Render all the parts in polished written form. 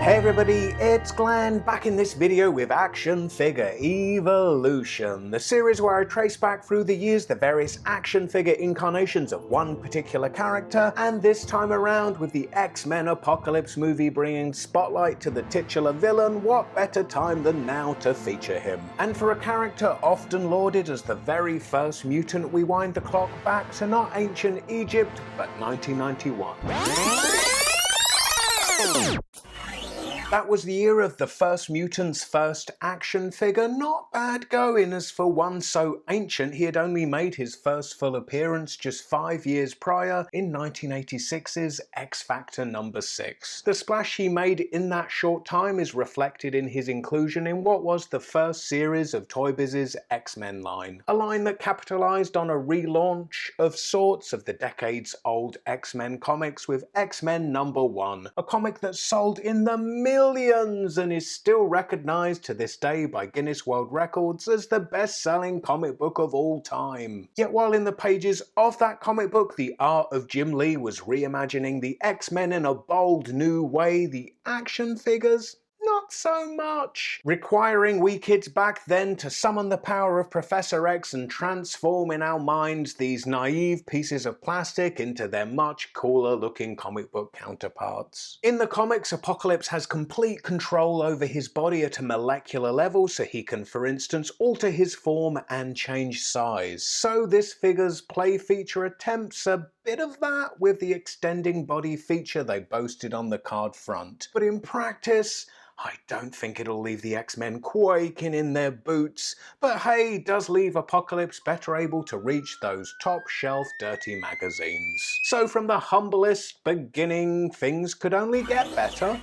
Hey everybody, it's Glenn, back in this video with Action Figure Evolution, the series where I trace back through the years the various action figure incarnations of one particular character, and this time around with the X-Men Apocalypse movie bringing spotlight to the titular villain, what better time than now to feature him. And for a character often lauded as the very first mutant, we wind the clock back to not ancient Egypt, but 1991. That was the year of the first mutant's first action figure. Not bad going, as for one so ancient he had only made his first full appearance just 5 years prior in 1986's X Factor number 6. The splash he made in that short time is reflected in his inclusion in what was the first series of Toy Biz's X-Men line, a line that capitalized on a relaunch of sorts of the decades-old X-Men comics with X-Men number 1, a comic that sold in the millions and is still recognized to this day by Guinness World Records as the best-selling comic book of all time. Yet while in the pages of that comic book the art of Jim Lee was reimagining the X-Men in a bold new way, the action figures, not so much, requiring we kids back then to summon the power of Professor X and transform in our minds these naive pieces of plastic into their much cooler looking comic book counterparts. In the comics, Apocalypse has complete control over his body at a molecular level, so he can, for instance, alter his form and change size. So this figure's play feature attempts a bit of that with the extending body feature they boasted on the card front. But in practice, I don't think it'll leave the X-Men quaking in their boots, but hey, it does leave Apocalypse better able to reach those top-shelf dirty magazines. So from the humblest beginning, things could only get better.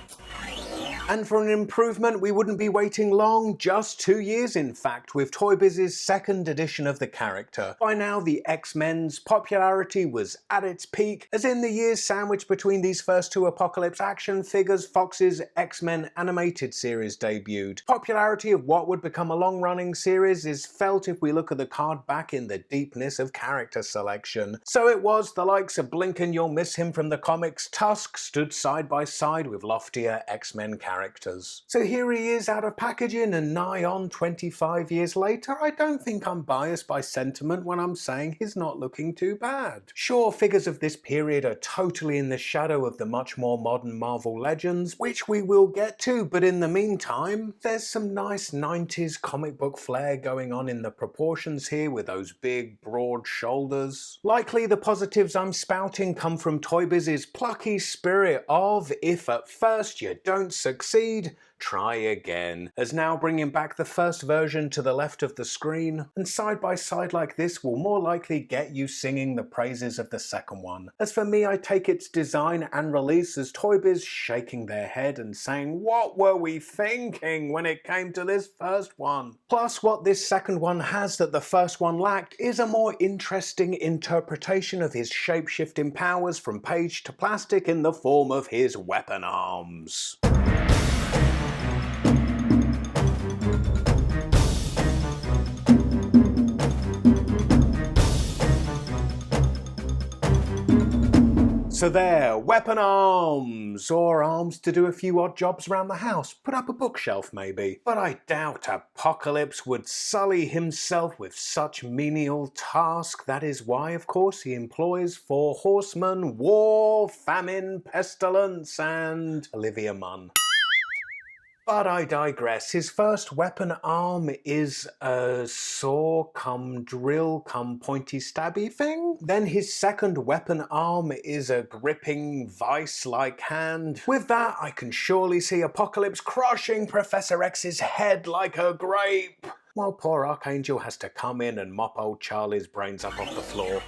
And for an improvement, we wouldn't be waiting long, just 2 years in fact, with Toy Biz's second edition of the character. By now, the X-Men's popularity was at its peak, as in the years sandwiched between these first two Apocalypse action figures, Fox's X-Men animated series debuted. Popularity of what would become a long-running series is felt if we look at the card back in the deepness of character selection. So it was the likes of Blink and You'll Miss Him from the comics, Tusk stood side by side with loftier X-Men characters. So here he is out of packaging, and nigh on 25 years later, I don't think I'm biased by sentiment when I'm saying he's not looking too bad. Sure, figures of this period are totally in the shadow of the much more modern Marvel Legends, which we will get to, but in the meantime, there's some nice 90s comic book flair going on in the proportions here with those big, broad shoulders. Likely the positives I'm spouting come from Toy Biz's plucky spirit of, if at first you don't succeed, try again, as now bringing back the first version to the left of the screen, and side by side like this will more likely get you singing the praises of the second one. As for me, I take its design and release as Toy Biz shaking their head and saying, what were we thinking when it came to this first one? Plus, what this second one has that the first one lacked is a more interesting interpretation of his shape-shifting powers from page to plastic in the form of his weapon arms. So there, weapon arms, or arms to do a few odd jobs around the house, put up a bookshelf maybe. But I doubt Apocalypse would sully himself with such menial task. That is why, of course, he employs 4 horsemen, war, famine, pestilence, and Olivia Munn. But I digress. His first weapon arm is a saw cum drill cum pointy stabby thing. Then his second weapon arm is a gripping vice-like hand. With that, I can surely see Apocalypse crushing Professor X's head like a grape, while poor Archangel has to come in and mop old Charlie's brains up off the floor.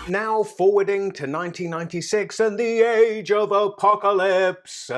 Now forwarding to 1996 and the Age of Apocalypse.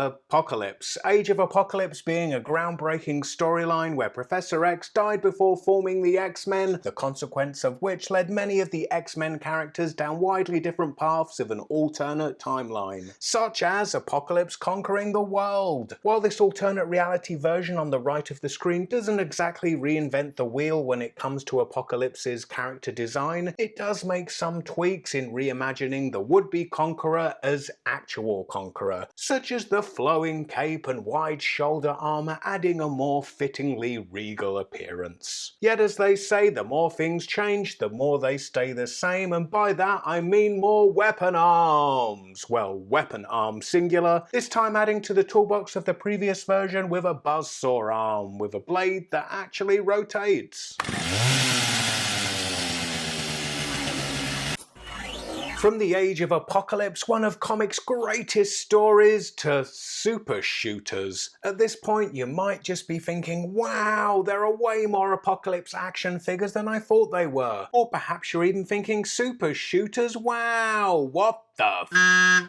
Age of Apocalypse being a groundbreaking storyline where Professor X died before forming the X-Men, the consequence of which led many of the X-Men characters down widely different paths of an alternate timeline, such as Apocalypse conquering the world. While this alternate reality version on the right of the screen doesn't exactly reinvent the wheel when it comes to Apocalypse's character design, it does make some tweaks tweaks in reimagining the would-be conqueror as actual conqueror, such as the flowing cape and wide shoulder armor adding a more fittingly regal appearance. Yet as they say, the more things change, the more they stay the same, and by that I mean more weapon arms. Well, weapon arm singular, this time adding to the toolbox of the previous version with a buzzsaw arm with a blade that actually rotates. From the age of Apocalypse, one of comics' greatest stories, to super shooters. At this point, you might just be thinking, wow, there are way more Apocalypse action figures than I thought they were. Or perhaps you're even thinking, super shooters, wow, what the f?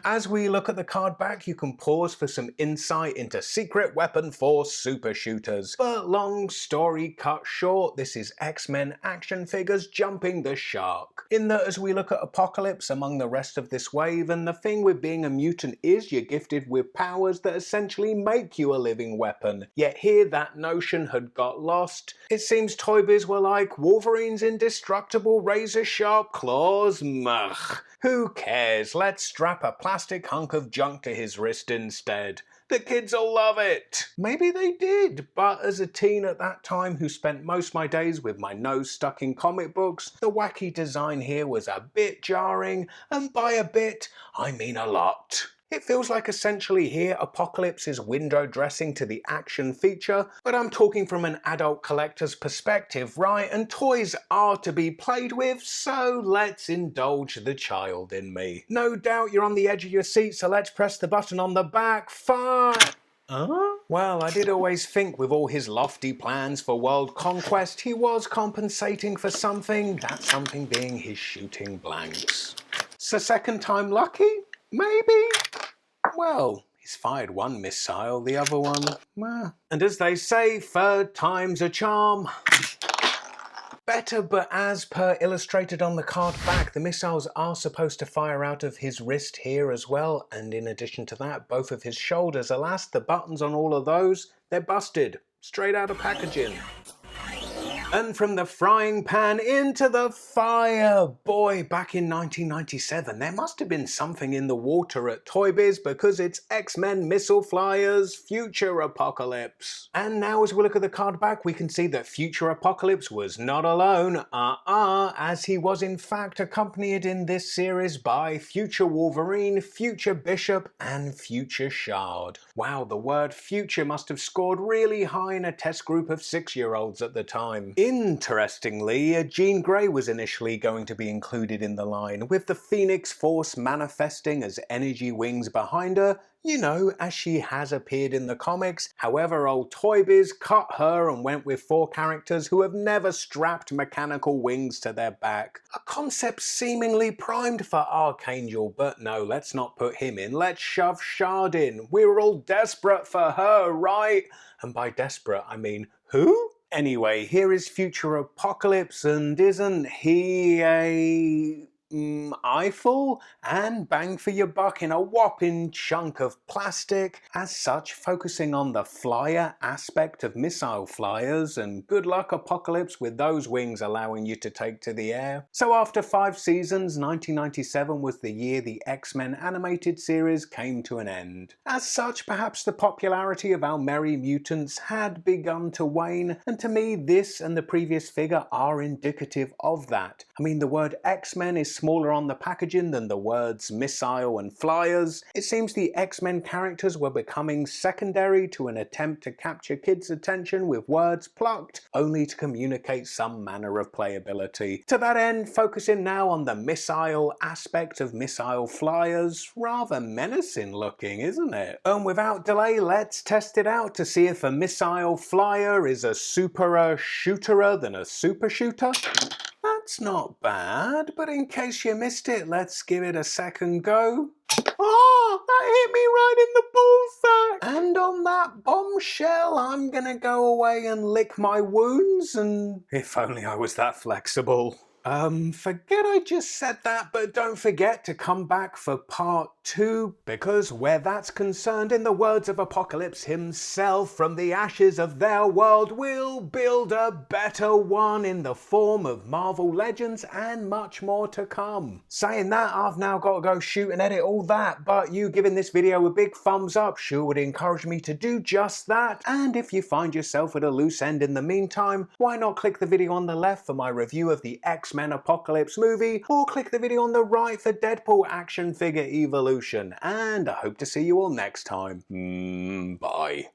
As we look at the card back, you can pause for some insight into Secret Weapon Force super shooters. But long story cut short, this is X-Men action figures jumping the shark. In that as we look at Apocalypse among the rest of this wave, and the thing with being a mutant is you're gifted with powers that essentially make you a living weapon. Yet here that notion had got lost. It seems Toy Biz were like, Wolverine's indestructible razor-sharp claws? Mugh. Who cares? Let's strap a plastic hunk of junk to his wrist instead. The kids will love it. Maybe they did, but as a teen at that time who spent most of my days with my nose stuck in comic books, the wacky design here was a bit jarring, and by a bit, I mean a lot. It feels like essentially here Apocalypse is window dressing to the action feature, but I'm talking from an adult collector's perspective, right? And toys are to be played with, so let's indulge the child in me. No doubt you're on the edge of your seat, so let's press the button on the back. Fire! Well, I did always think with all his lofty plans for world conquest, he was compensating for something, that something being his shooting blanks. So second time lucky? Maybe? Well, he's fired one missile, the other one, well. And as they say, third time's a charm. Better, but as per illustrated on the card back, the missiles are supposed to fire out of his wrist here as well, and in addition to that, both of his shoulders. Alas, the buttons on all of those, they're busted, straight out of packaging. And from the frying pan into the fire. Boy, back in 1997, there must have been something in the water at Toy Biz, because it's X-Men Missile Flyers Future Apocalypse. And now as we look at the card back, we can see that Future Apocalypse was not alone, as he was in fact accompanied in this series by Future Wolverine, Future Bishop, and Future Shard. Wow, the word future must have scored really high in a test group of 6-year-olds at the time. Interestingly, Jean Grey was initially going to be included in the line, with the Phoenix Force manifesting as energy wings behind her, you know, as she has appeared in the comics. However, old Toy Biz cut her and went with 4 characters who have never strapped mechanical wings to their back. A concept seemingly primed for Archangel, but no, let's not put him in. Let's shove Shard in. We're all desperate for her, right? And by desperate, I mean, who? Anyway, here is Future Apocalypse, and isn't he a eyeful? And bang for your buck in a whopping chunk of plastic. As such, focusing on the flyer aspect of missile flyers, and good luck Apocalypse with those wings allowing you to take to the air. So after 5 seasons, 1997 was the year the X-Men animated series came to an end. As such, perhaps the popularity of our merry mutants had begun to wane, and to me this and the previous figure are indicative of that. I mean, the word X-Men is smaller on the packaging than the words missile and flyers. It seems the X-Men characters were becoming secondary to an attempt to capture kids' attention with words plucked only to communicate some manner of playability. To that end, focusing now on the missile aspect of missile flyers, rather menacing looking, isn't it? And without delay, let's test it out to see if a missile flyer is a superer shooterer than a super shooter. That's not bad, but in case you missed it, let's give it a second go. Oh, that hit me right in the ballsack! And on that bombshell, I'm gonna go away and lick my wounds, and if only I was that flexible. Forget I just said that, but don't forget to come back for part 2, because where that's concerned, in the words of Apocalypse himself, from the ashes of their world we'll build a better one in the form of Marvel Legends and much more to come. Saying that, I've now got to go shoot and edit all that, but you giving this video a big thumbs up sure would encourage me to do just that. And if you find yourself at a loose end in the meantime, why not click the video on the left for my review of the X-Men Apocalypse movie, or click the video on the right for Deadpool action figure evolution. And I hope to see you all next time. Bye.